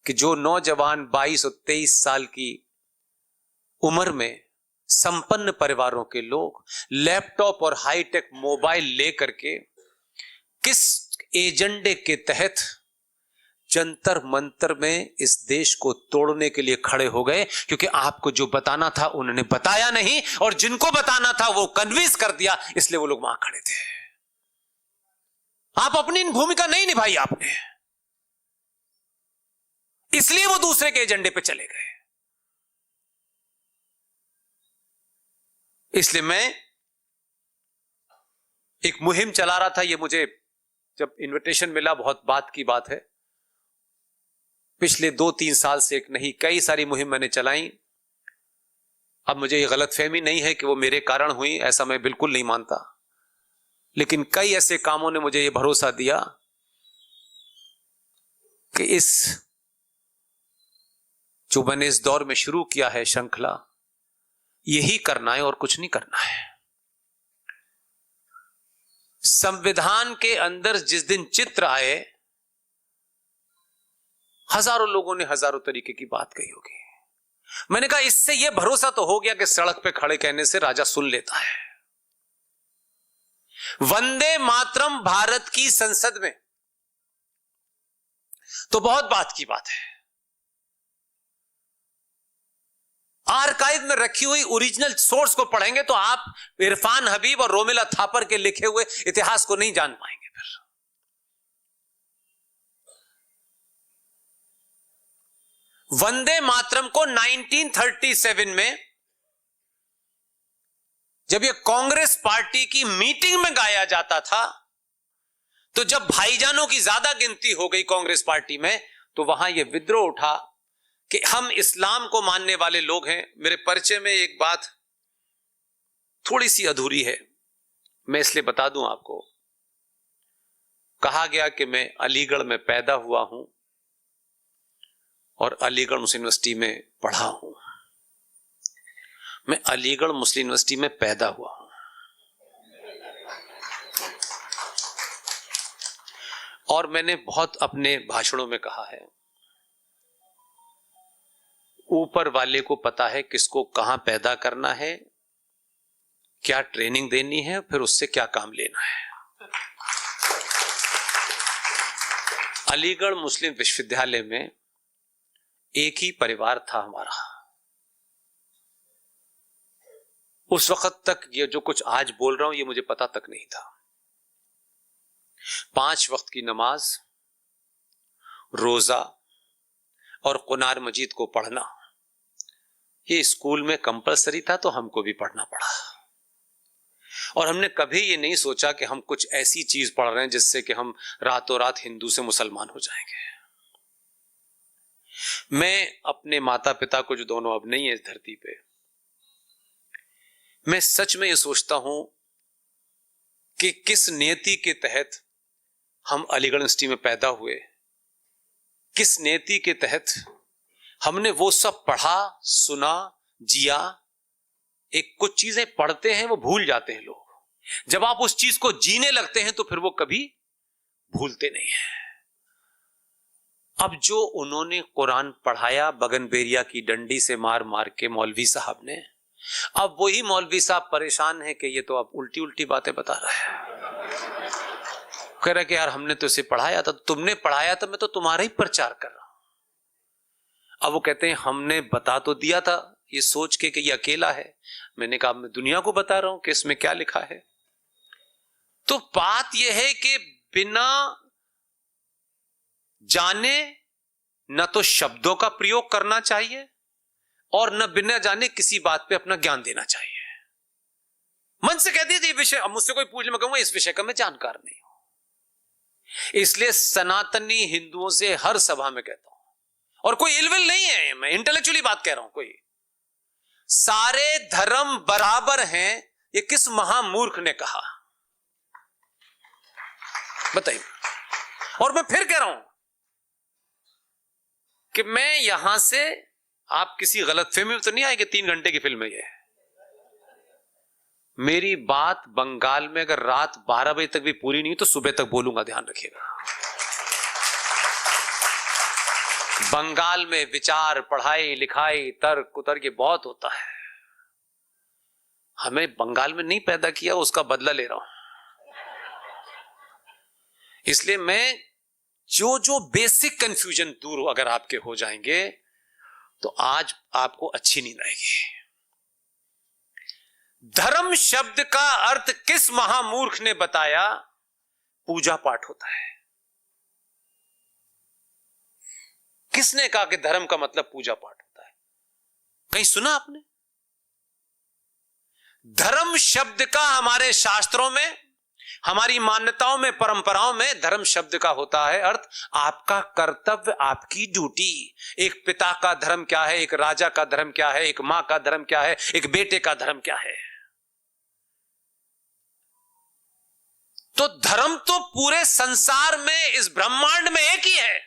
कि जो नौजवान 22 और 23 साल की उम्र में संपन्न परिवारों के लोग लैपटॉप और हाईटेक मोबाइल लेकर के किस एजेंडे के तहत जंतर मंतर में इस देश को तोड़ने के लिए खड़े हो गए, क्योंकि आपको जो बताना था उन्होंने बताया नहीं और जिनको बताना था वो कन्विंस कर दिया, इसलिए वो लोग वहां खड़े थे। आप अपनी भूमिका नहीं निभाई आपने, इसलिए वो दूसरे के एजेंडे पे चले गए। इसलिए मैं एक मुहिम चला रहा था, ये मुझे जब इनविटेशन मिला, बहुत बात की बात है, पिछले 2-3 साल से एक नहीं कई सारी मुहिम मैंने चलाई। अब मुझे ये गलतफहमी नहीं है कि वो मेरे कारण हुई, ऐसा मैं बिल्कुल नहीं मानता, लेकिन कई ऐसे कामों ने मुझे ये भरोसा दिया कि इस जो मैंने इस दौर में शुरू किया है श्रृंखला, यही करना है और कुछ नहीं करना है। संविधान के अंदर जिस दिन चित्र आए, हजारों लोगों ने हजारों तरीके की बात कही होगी। मैंने कहा इससे यह भरोसा तो हो गया कि सड़क पे खड़े कहने से राजा सुन लेता है। वंदे मातरम भारत की संसद में तो बहुत बात की बात है। आर्काइव में रखी हुई ओरिजिनल सोर्स को पढ़ेंगे तो आप इरफान हबीब और रोमिला थापर के लिखे हुए इतिहास को नहीं जान पाएंगे। फिर वंदे मातरम को 1937 में जब यह कांग्रेस पार्टी की मीटिंग में गाया जाता था, तो जब भाईजानों की ज्यादा गिनती हो गई कांग्रेस पार्टी में, तो वहां यह विद्रोह उठा कि हम इस्लाम को मानने वाले लोग हैं। मेरे परिचय में एक बात थोड़ी सी अधूरी है, मैं इसलिए बता दूं आपको। कहा गया कि मैं अलीगढ़ में पैदा हुआ हूं और अलीगढ़ मुस्लिम यूनिवर्सिटी में पढ़ा हूं। मैं अलीगढ़ मुस्लिम यूनिवर्सिटी में पैदा हुआ हूं और मैंने बहुत अपने भाषणों में कहा है, ऊपर वाले को पता है किसको कहां पैदा करना है, क्या ट्रेनिंग देनी है, फिर उससे क्या काम लेना है। अलीगढ़ मुस्लिम विश्वविद्यालय में एक ही परिवार था हमारा। उस वक्त तक ये जो कुछ आज बोल रहा हूं ये मुझे पता तक नहीं था। 5 वक्त की नमाज, रोजा और कुरान मजीद को पढ़ना ये स्कूल में कंपलसरी था, तो हमको भी पढ़ना पड़ा। और हमने कभी ये नहीं सोचा कि हम कुछ ऐसी चीज पढ़ रहे हैं जिससे कि हम रातों रात हिंदू से मुसलमान हो जाएंगे। मैं अपने माता पिता को, जो दोनों अब नहीं है इस धरती पे, मैं सच में ये सोचता हूं कि किस नियति के तहत हम अलीगढ़ यूनिवर्सिटी में पैदा हुए, किस नियति के तहत हमने वो सब पढ़ा, सुना, जिया। एक कुछ चीजें पढ़ते हैं वो भूल जाते हैं लोग, जब आप उस चीज को जीने लगते हैं तो फिर वो कभी भूलते नहीं है। अब जो उन्होंने कुरान पढ़ाया बगनबेरिया की डंडी से मार मार के मौलवी साहब ने, अब वही मौलवी साहब परेशान है कि ये तो अब उल्टी उल्टी बातें बता रहा है। कह रहा कि यार हमने तो इसे पढ़ाया था, तुमने पढ़ाया था, मैं तो तुम्हारा ही प्रचार कर रहा हूं। अब वो कहते हैं हमने बता तो दिया था ये सोच के कि ये अकेला है। मैंने कहा मैं दुनिया को बता रहा हूं कि इसमें क्या लिखा है। तो बात यह है कि बिना जाने न तो शब्दों का प्रयोग करना चाहिए और न बिना जाने किसी बात पे अपना ज्ञान देना चाहिए। मन से कह दीजिए विषय, अब मुझसे कोई पूछ ले, मैं कहूंगा इस विषय का मैं जानकार नहीं हूं। इसलिए सनातनी हिंदुओं से हर सभा में कहता हूं, और कोई इलविल नहीं है, मैं इंटेलेक्चुअली बात कह रहा हूं, कोई सारे धर्म बराबर हैं, ये किस महामूर्ख ने कहा बताइए। और मैं फिर कह रहा हूं कि मैं यहां से, आप किसी गलतफहमी में तो नहीं आए कि 3 घंटे की फिल्म है ये। मेरी बात बंगाल में अगर रात 12 बजे तक भी पूरी नहीं तो सुबह तक बोलूंगा, ध्यान रखिएगा। बंगाल में विचार, पढ़ाई लिखाई, तर्क कुतर्क ये बहुत होता है। हमें बंगाल में नहीं पैदा किया, उसका बदला ले रहा हूं। इसलिए मैं जो बेसिक कंफ्यूजन दूर अगर आपके हो जाएंगे तो आज आपको अच्छी नींद आएगी। धर्म शब्द का अर्थ किस महामूर्ख ने बताया? पूजा पाठ होता है। किसने कहा कि धर्म का मतलब पूजा पाठ होता है? कहीं सुना आपने? धर्म शब्द का हमारे शास्त्रों में, हमारी मान्यताओं में, परंपराओं में धर्म शब्द का होता है अर्थ आपका कर्तव्य, आपकी ड्यूटी। एक पिता का धर्म क्या है, एक राजा का धर्म क्या है, एक मां का धर्म क्या है, एक बेटे का धर्म क्या है। तो धर्म तो पूरे संसार में, इस ब्रह्मांड में एक ही है।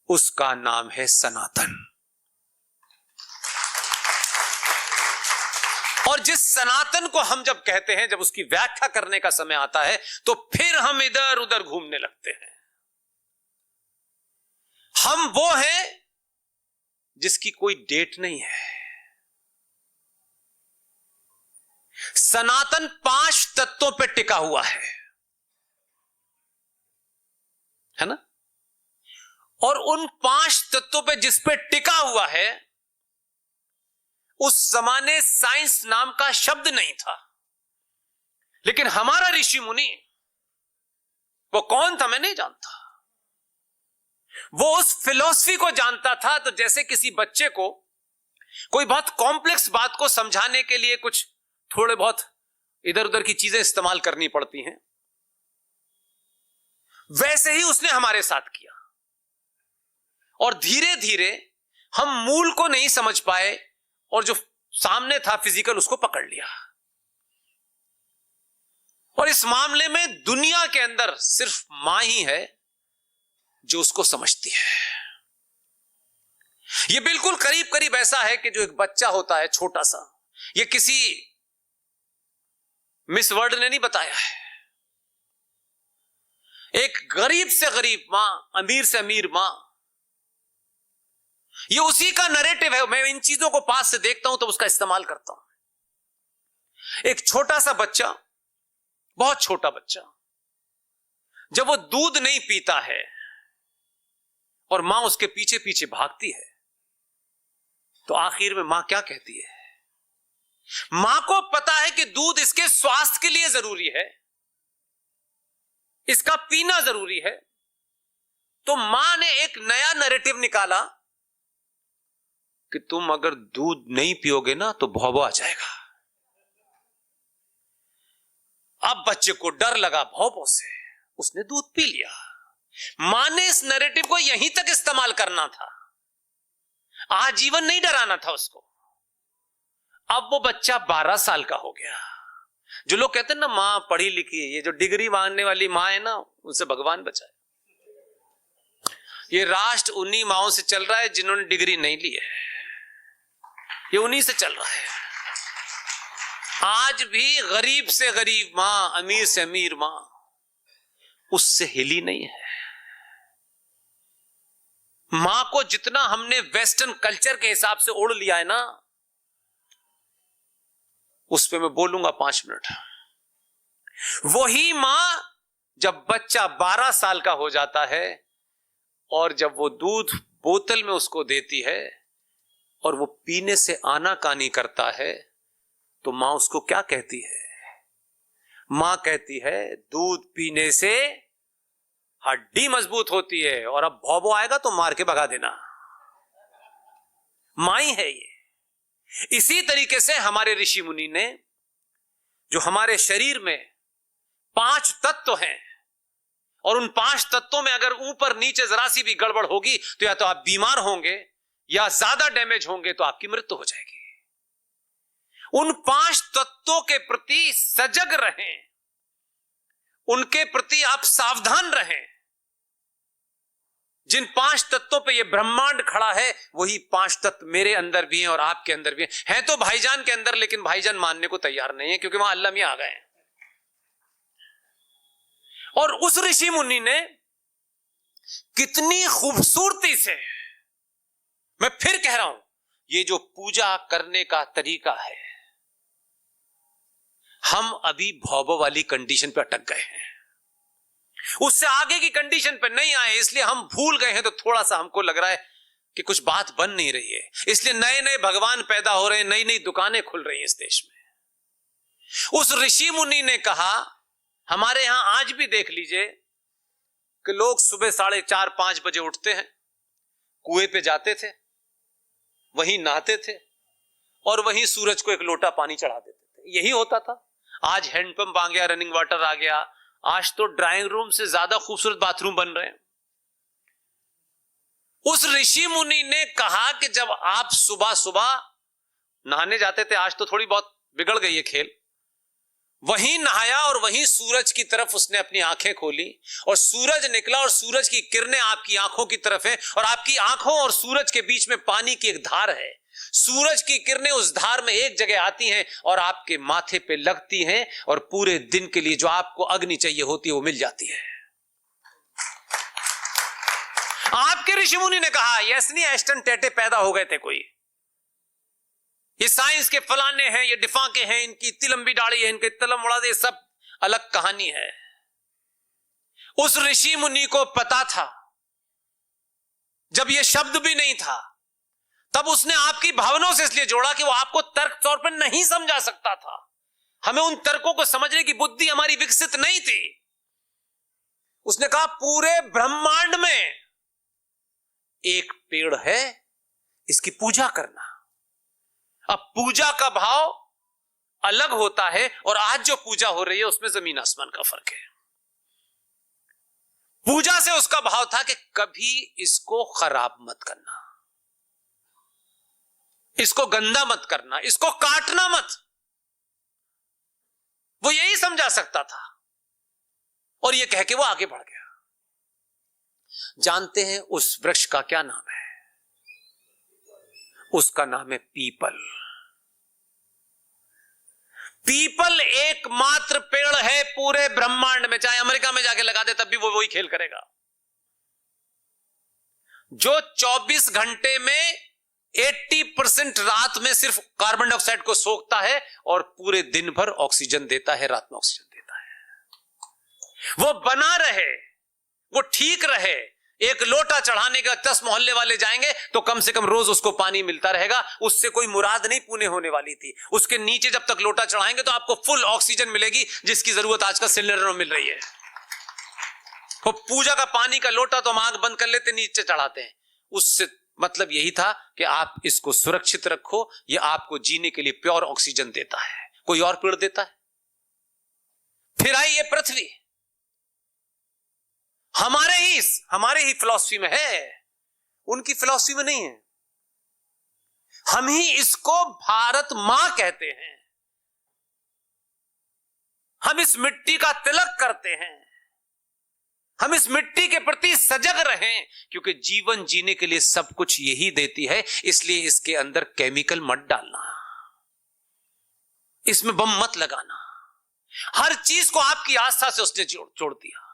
उसका नाम है सनातन। और जिस सनातन को हम जब कहते हैं, जब उसकी व्याख्या करने का समय आता है तो फिर हम इधर उधर घूमने लगते हैं। हम वो हैं जिसकी कोई डेट नहीं है। सनातन 5 तत्वों पे टिका हुआ है ना? और उन 5 तत्वों पे जिस पे टिका हुआ है, उस जमाने साइंस नाम का शब्द नहीं था। लेकिन हमारा ऋषि मुनि, वो कौन था मैं नहीं जानता, वो उस फिलॉसफी को जानता था। तो जैसे किसी बच्चे को कोई बहुत कॉम्प्लेक्स बात को समझाने के लिए कुछ थोड़े बहुत इधर उधर की चीजें इस्तेमाल करनी पड़ती हैं, वैसे ही उसने हमारे साथ किया। और धीरे धीरे हम मूल को नहीं समझ पाए और जो सामने था फिजिकल, उसको पकड़ लिया। और इस मामले में दुनिया के अंदर सिर्फ मां ही है जो उसको समझती है। यह बिल्कुल करीब करीब ऐसा है कि जो एक बच्चा होता है छोटा सा, यह किसी मिस वर्ल्ड ने नहीं बताया है, एक गरीब से गरीब मां, अमीर से अमीर मां, ये उसी का नरेटिव है। मैं इन चीजों को पास से देखता हूं तो उसका इस्तेमाल करता हूं। एक छोटा सा बच्चा, बहुत छोटा बच्चा, जब वो दूध नहीं पीता है और मां उसके पीछे पीछे भागती है, तो आखिर में मां क्या कहती है? मां को पता है कि दूध इसके स्वास्थ्य के लिए जरूरी है, इसका पीना जरूरी है। तो मां ने एक नया नैरेटिव निकाला कि तुम अगर दूध नहीं पियोगे ना तो भौंबा आ जाएगा। अब बच्चे को डर लगा भौंबों से, उसने दूध पी लिया। मां ने इस नैरेटिव को यहीं तक इस्तेमाल करना था, आजीवन नहीं डराना था उसको। अब वो बच्चा 12 साल का हो गया। जो लोग कहते हैं ना मां पढ़ी लिखी है, ये जो डिग्री मांगने वाली मां है ना, उनसे भगवान बचाए। ये राष्ट्र उन्हीं माओं से चल रहा है जिन्होंने डिग्री नहीं ली है, ये उन्हीं से चल रहा है। आज भी गरीब से गरीब मां, अमीर से अमीर मां उससे हिली नहीं है। मां को जितना हमने वेस्टर्न कल्चर के हिसाब से ओढ़ लिया है ना, उस पे मैं बोलूंगा 5 मिनट। वही मां जब बच्चा 12 साल का हो जाता है और जब वो दूध बोतल में उसको देती है और वो पीने से आनाकानी करता है, तो मां उसको क्या कहती है? मां कहती है दूध पीने से हड्डी मजबूत होती है और अब भौंबो आएगा तो मार के भगा देना। मां ही है ये। इसी तरीके से हमारे ऋषि मुनि ने, जो हमारे शरीर में 5 तत्व हैं, और उन 5 तत्वों में अगर ऊपर नीचे जरा सी भी गड़बड़ होगी तो या तो आप बीमार होंगे या ज्यादा डैमेज होंगे तो आपकी मृत्यु हो जाएगी। उन 5 तत्वों के प्रति सजग रहें, उनके प्रति आप सावधान रहें। जिन 5 तत्वों पे ये ब्रह्मांड खड़ा है, वही 5 तत्व मेरे अंदर भी हैं और आपके अंदर भी हैं। तो भाईजान के अंदर, लेकिन भाईजान मानने को तैयार नहीं है क्योंकि वहां अल्लाह मियां आ गए हैं। और उस ऋषि मुनि ने कितनी खूबसूरती से, मैं फिर कह रहा हूं, ये जो पूजा करने का तरीका है, हम अभी भौबो वाली कंडीशन पे अटक गए हैं, उससे आगे की कंडीशन पे नहीं आए, इसलिए हम भूल गए हैं। तो थोड़ा सा हमको लग रहा है कि कुछ बात बन नहीं रही है, इसलिए नए नए भगवान पैदा हो रहे हैं, नई नई दुकानें खुल रही हैं इस देश में। उस ऋषि मुनि ने कहा, हमारे यहां आज भी देख लीजिए कि लोग सुबह 4:30-5 बजे उठते हैं, कुएं पे जाते थे, वहीं नहाते थे और वहीं सूरज को एक लोटा पानी चढ़ा देते थे। यही होता था। आज हैंडपंप आ गया, रनिंग वाटर आ गया, आज तो ड्राइंग रूम से ज्यादा खूबसूरत बाथरूम बन रहे हैं। उस ऋषि मुनि ने कहा कि जब आप सुबह सुबह नहाने जाते थे, आज तो थोड़ी बहुत बिगड़ गई है खेल, वहीं नहाया और वहीं सूरज की तरफ उसने अपनी आंखें खोली और सूरज निकला और सूरज की किरणें आपकी आंखों की तरफ है और आपकी आंखों और सूरज के बीच में पानी की एक धार है। सूरज की किरणें उस धार में एक जगह आती हैं और आपके माथे पे लगती हैं और पूरे दिन के लिए जो आपको अग्नि चाहिए होती है वो मिल जाती है। आपके ऋषि मुनि ने कहा, यसनी एस्टन टेटे पैदा हो गए थे कोई, ये साइंस के फलाने हैं, ये डिफाके हैं, इनकी इतनी लंबी दाढ़ी है, इनके तलम उड़ा दे, सब अलग कहानी है। उस ऋषि मुनि को पता था, जब ये शब्द भी नहीं था तब उसने आपकी भावनाओं से इसलिए जोड़ा कि वो आपको तर्क तौर पर नहीं समझा सकता था। हमें उन तर्कों को समझने की बुद्धि हमारी विकसित नहीं थी। उसने कहा, पूरे ब्रह्मांड में एक पेड़ है, इसकी पूजा करना। अब पूजा का भाव अलग होता है और आज जो पूजा हो रही है उसमें जमीन आसमान का फर्क है। पूजा से उसका भाव था कि कभी इसको खराब मत करना, इसको गंदा मत करना, इसको काटना मत। वो यही समझा सकता था और ये कह के वो आगे बढ़ गया। जानते हैं उस वृक्ष का क्या नाम है? उसका नाम है पीपल। पीपल एकमात्र पेड़ है पूरे ब्रह्मांड में, चाहे अमेरिका में जाके लगा दे तब भी वो वही खेल करेगा, जो 24 घंटे में 80% रात में सिर्फ कार्बन डाइऑक्साइड को सोखता है और पूरे दिन भर ऑक्सीजन देता है, रात में ऑक्सीजन देता है। वो बना रहे, वो ठीक रहे। एक लोटा चढ़ाने का 10 मोहल्ले वाले जाएंगे तो कम से कम रोज उसको पानी मिलता रहेगा, उससे कोई मुराद नहीं पूरी होने वाली थी। उसके नीचे जब तक लोटा चढ़ाएंगे तो आपको फुल ऑक्सीजन मिलेगी, जिसकी जरूरत आजकल सिलेंडर में मिल रही है। तो पूजा का पानी का लोटा तो हम आंख बंद कर लेते, नीचे चढ़ाते हैं। उससे मतलब यही था कि आप इसको सुरक्षित रखो, ये आपको जीने के लिए प्योर ऑक्सीजन देता है, कोई और पेड़ देता है? फिर आई ये पृथ्वी, हमारे ही फिलॉसफी में है, उनकी फिलॉसफी में नहीं है। हम ही इसको भारत मां कहते हैं। हम इस मिट्टी का तिलक करते हैं, हम इस मिट्टी के प्रति सजग रहें, क्योंकि जीवन जीने के लिए सब कुछ यही देती है। इसलिए इसके अंदर केमिकल मत डालना, इसमें बम मत लगाना। हर चीज को आपकी आस्था से उसने जोड़ दिया।